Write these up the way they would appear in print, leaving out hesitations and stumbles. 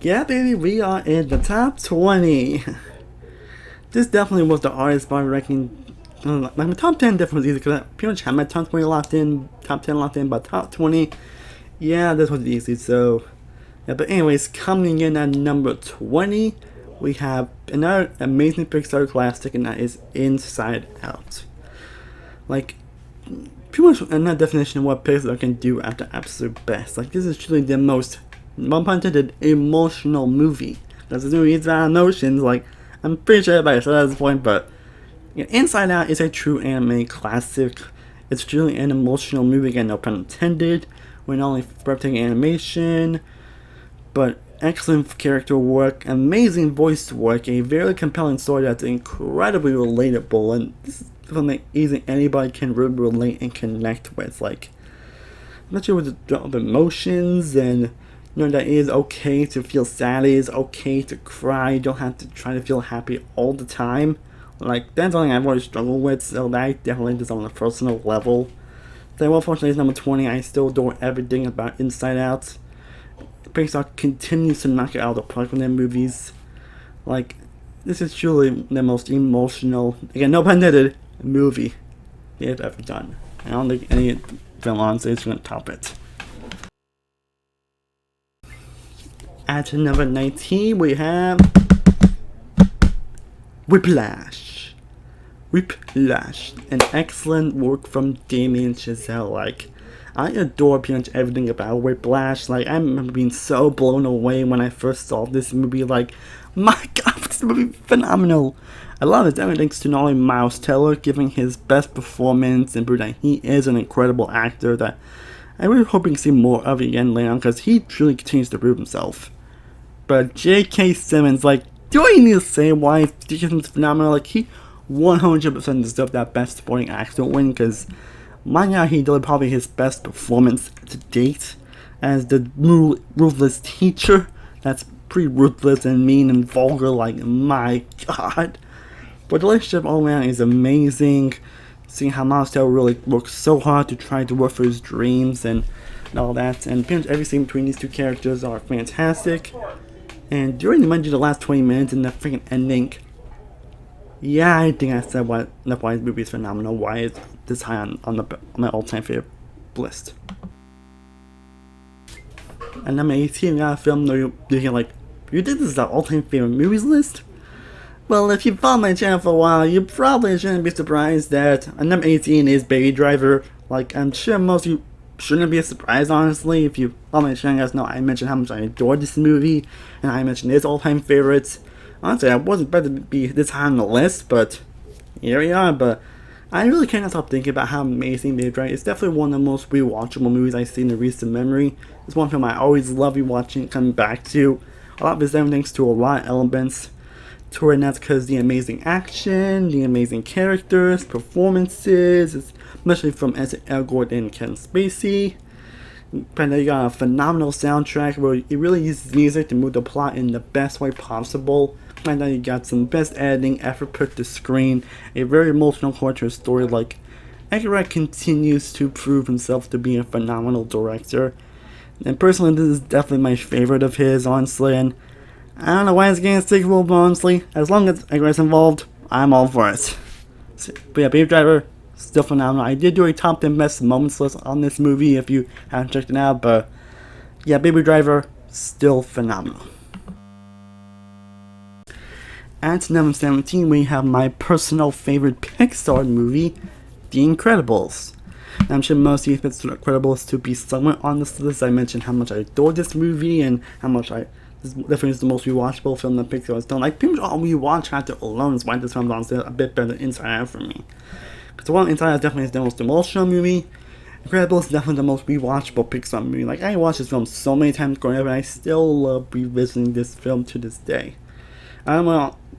Yeah, baby, we are in the top 20. This definitely was the hardest part ranking. Like my top 10 definitely was easy because I pretty much had my top 20 locked in, top 10 locked in, but top 20, yeah, this was easy. So, yeah, but anyways, coming in at number 20, we have another amazing Pixar classic, and that is Inside Out. Like, pretty much another definition of what Pixar can do at the absolute best. Like, this is truly the most, one pun intended, emotional movie. Because this movie is about emotions, like, I'm pretty sure everybody said at this point, but Inside Out is a true anime classic. It's truly an emotional movie, again, no pun intended, with not only breathtaking animation, but excellent character work, amazing voice work, a very compelling story that's incredibly relatable, and this is something easy anybody can really relate and connect with. Like, not sure with the emotions, and that it is okay to feel sad, it is okay to cry, you don't have to try to feel happy all the time. Like, that's something I've always struggled with, so that definitely just on a personal level. So, well, fortunately, it's number 20. I still adore everything about Inside Out. Pixar continues to knock it out of the park with their movies. Like, this is truly the most emotional, again, no pun intended, movie they've ever done. I don't think any film on stage is going to top it. At number 19, we have Whiplash. Whiplash, an excellent work from Damien Chazelle. Like, I adore pretty much everything about Whiplash. Like, I remember being so blown away when I first saw this movie. Like, my god, this movie is phenomenal. I love it. Everything thanks to not only Miles Teller giving his best performance and proving that he is an incredible actor that I'm really hoping to see more of again later on because he truly continues to prove himself. But J.K. Simmons, like, do I need to say why J.K. Simmons is phenomenal? Like, he 100% deserved that best supporting actor win because my god, he delivered probably his best performance to date as the ruthless teacher. That's pretty ruthless and mean and vulgar, like, my god. But the relationship all around is amazing. Seeing how Miles Teller really works so hard to try to work for his dreams and all that. And pretty much every scene between these two characters are fantastic. And during the last 20 minutes in the freaking ending, yeah, I think I said why this movie is phenomenal, why it's this high on my all-time favorite list. And number 18, we got a film that you can like, you think this is our all-time favorite movies list? Well, if you followed my channel for a while, you probably shouldn't be surprised that number 18 is Baby Driver. Like, I'm sure most of you shouldn't be surprised, honestly. If you follow my channel, you guys know I mentioned how much I adored this movie, and I mentioned his all-time favorites. Honestly, I wasn't expected to be this high on the list, but here we are. But I really can't stop thinking about how amazing Baby Driver is. It's definitely one of the most rewatchable movies I've seen in recent memory. It's one film I always love rewatching, coming back to. A lot of it's thanks to a lot of elements to it, and that's because the amazing action, the amazing characters, performances, especially from Ansel Elgort and Kevin Spacey. And you got a phenomenal soundtrack where it really uses music to move the plot in the best way possible. And then you got some best editing, effort put to screen, a very emotional culture story. Like, Edgar Wright continues to prove himself to be a phenomenal director. And personally, this is definitely my favorite of his, honestly. And I don't know why it's getting a sequel, but honestly, as long as Edgar Wright's involved, I'm all for it. But yeah, Baby Driver, still phenomenal. I did do a top 10 best moments list on this movie if you haven't checked it out, but yeah, Baby Driver, still phenomenal. At number 17, we have my personal favorite Pixar movie, The Incredibles. Now, I'm sure most of you expect The Incredibles to be somewhere on this list. I mentioned how much I adore this movie and how much this definitely is the most rewatchable film that Pixar has done. Like, pretty much all rewatch factor alone is why this film's honestly a bit better than Inside Out for me. Because one, Inside Out definitely is the most emotional movie. Incredibles is definitely the most rewatchable Pixar movie. Like, I watched this film so many times growing up, and I still love revisiting this film to this day. I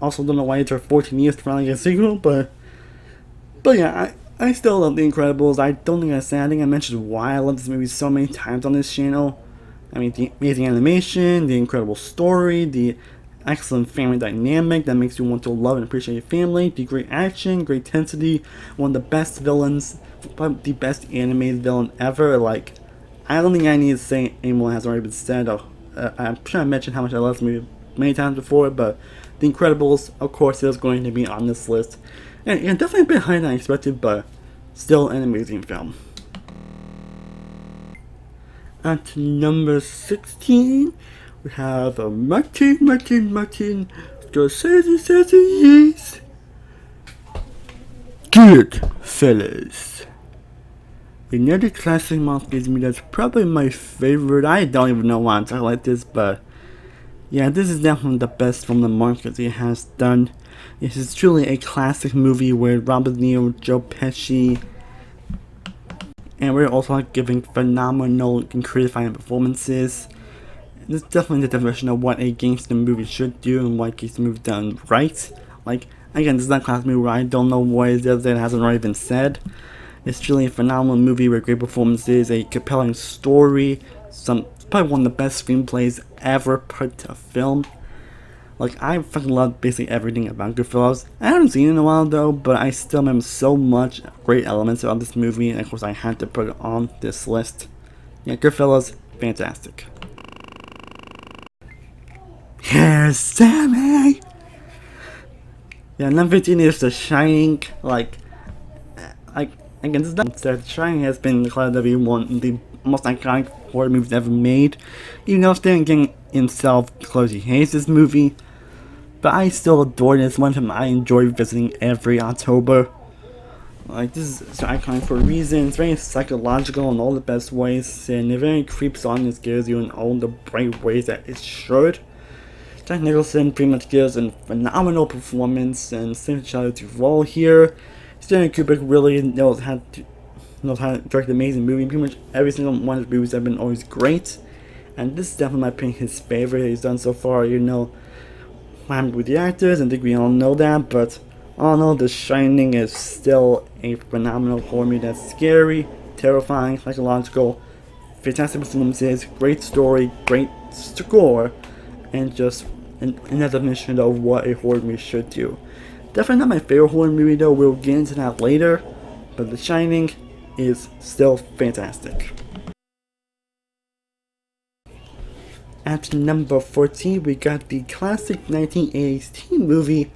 also don't know why it took 14 years to finally get a sequel, but yeah, I still love The Incredibles. I don't think I think I mentioned why I love this movie so many times on this channel. I mean, the amazing animation, the incredible story, the excellent family dynamic that makes you want to love and appreciate your family, the great action, great intensity, one of the best villains, probably the best animated villain ever. Like, I don't think I need to say anyone has already been said of I'm sure I mentioned how much I love this movie many times before, but The Incredibles, of course, is going to be on this list. And definitely a bit higher than I expected, but still an amazing film. At number 16, we have Martin Scorsese says yes. Goodfellas. Another classic Mafia movie that's probably my favorite. I don't even know why I'm talking like this, but yeah, this is definitely the best film that Scorsese has done. This is truly a classic movie with Robert De Niro, Joe Pesci, and we're also giving phenomenal and creative performances. This is definitely the definition of what a gangster movie should do and what gangster movie done right. Like, again, this is not a classic movie where I don't know what is there that hasn't already been said. It's truly a phenomenal movie with great performances, a compelling story, probably one of the best screenplays ever put to film. Like, I fucking love basically everything about Goodfellas. I haven't seen it in a while though, but I still remember so much great elements about this movie, and of course I had to put it on this list. Yeah, Goodfellas, fantastic. Here's Sammy! Yeah, number 15 is The Shining. Again, this is not The Shining has been declared to be one of the most iconic horror movies ever made. Even though Stephen King himself closely hates this movie, but I still adore this one film. I enjoy visiting every October. Like, this is so iconic for a reason. It's very psychological in all the best ways, and it very creeps on and scares you in all the bright ways that it should. Jack Nicholson pretty much gives a phenomenal performance, and Stephen Chow to roll here. Stanley Kubrick really knows how to direct an amazing movie. Pretty much every single one of his movies have been always great, and this is definitely, in my opinion, his favorite he's done so far. You know, what happened with the actors, and I think we all know that, but all in all, The Shining is still a phenomenal horror movie that's scary, terrifying, psychological, fantastic performances, great story, great score, and just another definition of what a horror movie should do. Definitely not my favorite horror movie though, we'll get into that later, but The Shining is still fantastic. At number 14, we got the classic 1980s teen movie,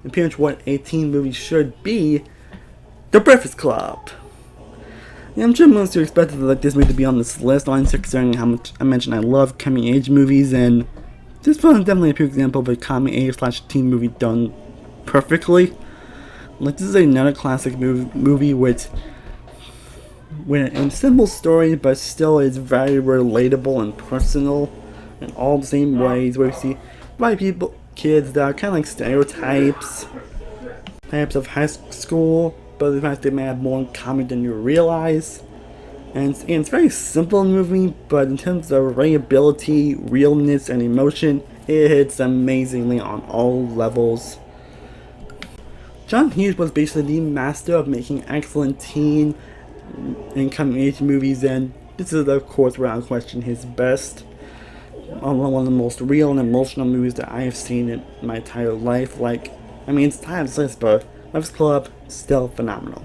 and pretty much what a teen movie should be, The Breakfast Club. Yeah, I'm sure most of you expected this movie to be on this list, only considering how much I mentioned I love coming age movies, and this film is definitely a pure example of a coming age / teen movie done perfectly. Like, this is another classic movie with a simple story, but still is very relatable and personal in all the same ways, where we see white kids that are kind of like stereotypes of high school, but in fact they may have more in common than you realize. And it's a very simple movie, but in terms of relatability, realness, and emotion, it hits amazingly on all levels. John Hughes was basically the master of making excellent teen and coming age movies, and this is of course without question his best. One of the most real and emotional movies that I have seen in my entire life. Like, I mean, it's timeless, but Breakfast Club, still phenomenal.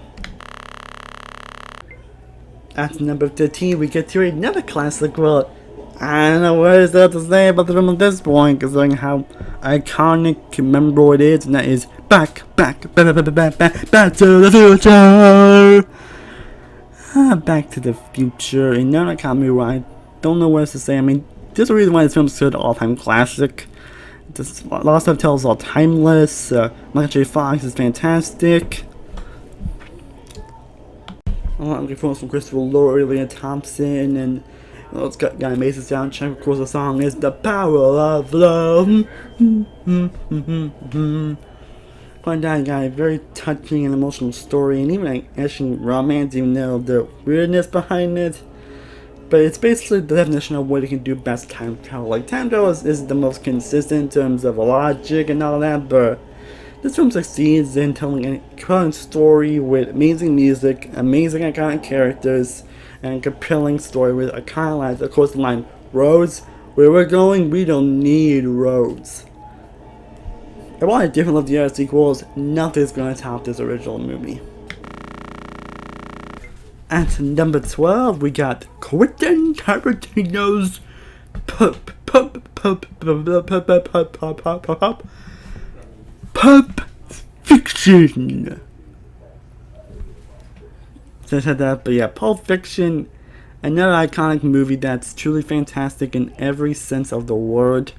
At number 13, we get to another classic. Well, I don't know what is there to say about the film at this point, considering how iconic and memorable it is, and that is Back to the Future! Back to the Future, another comedy where I don't know what else to say. I mean, there's a reason why this film is an all-time classic. This Lost Hotel is all timeless. Michael J. Fox is fantastic. I'm looking forward from Christopher Lloyd, Lea Thompson, and it's got an amazing soundtrack. Of course, the song is "The Power of Love." But that got a very touching and emotional story, and even like actually romance, even though the weirdness behind it. But it's basically the definition of what you can do best time travel. Like, time travel is the most consistent in terms of logic and all that, but this film succeeds in telling a compelling story with amazing music, amazing iconic characters, and a compelling story with iconic lines. Of course, the line, "Roads, where we're going, we don't need roads." And while I definitely love the other sequels, nothing's gonna top this original movie. At number 12, we got Quentin Tarantino's Pulp Fiction. So I said that, but yeah, Pulp Fiction, another iconic movie that's truly fantastic in every sense of the word.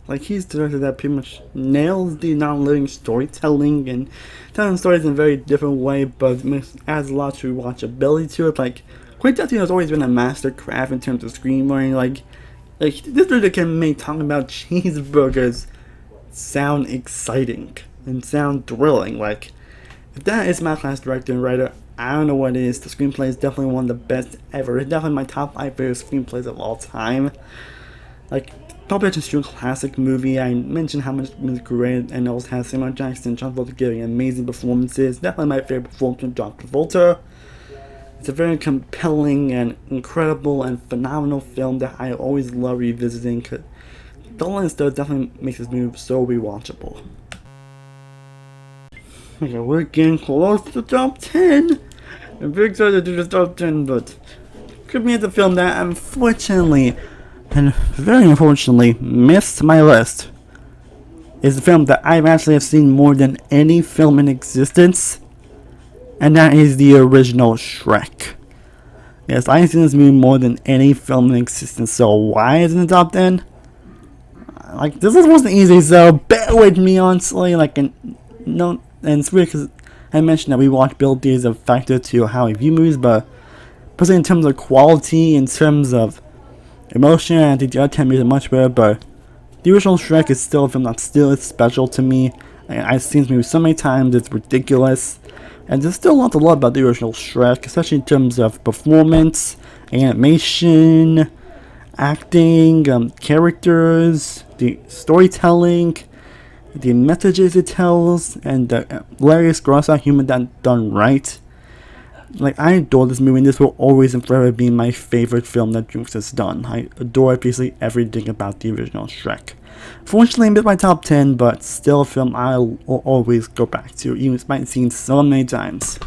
Like, he's the director that pretty much nails the non-living storytelling and telling stories in a very different way, but adds a lot to watchability to it. Like, Quentin Tarantino has always been a master craft in terms of screenwriting. Like this director can make talking about cheeseburgers sound exciting and sound thrilling. Like, if that is my class director and writer, I don't know what it is. The screenplay is definitely one of the best ever. It's definitely my top 5 favorite screenplays of all time. Like, Pulp Fiction is a classic movie. I mentioned how much it was great, and also has Samuel Jackson and John Travolta giving amazing performances. Definitely my favorite performance from John Travolta. It's a very compelling and incredible and phenomenal film that I always love revisiting. Cause the line stuff definitely makes this movie so rewatchable. Okay, we're getting close to the top 10. I'm very excited to do this top 10, but could be the film that unfortunately, and very unfortunately, missed my list. Is a film that I've actually have seen more than any film in existence, and that is the original Shrek. Yes, I've seen this movie more than any film in existence, so why is it in the top 10? Like, this wasn't easy, so bear with me, honestly. Like, and it's weird because I mentioned that we watch ability is a factor to how we view movies, but personally in terms of quality, in terms of emotion, I think the other 10 movies are much better, but the original Shrek is still a film that still is special to me. I've seen this movie so many times, it's ridiculous. And there's still a lot to love about the original Shrek, especially in terms of performance, animation, acting, characters, the storytelling, the messages it tells, and the hilarious gross-out humor that done right. Like, I adore this movie, and this will always and forever be my favorite film that DreamWorks has done. I adore basically everything about the original Shrek. Fortunately, I missed my top 10, but still a film I'll always go back to, even despite seeing so many times.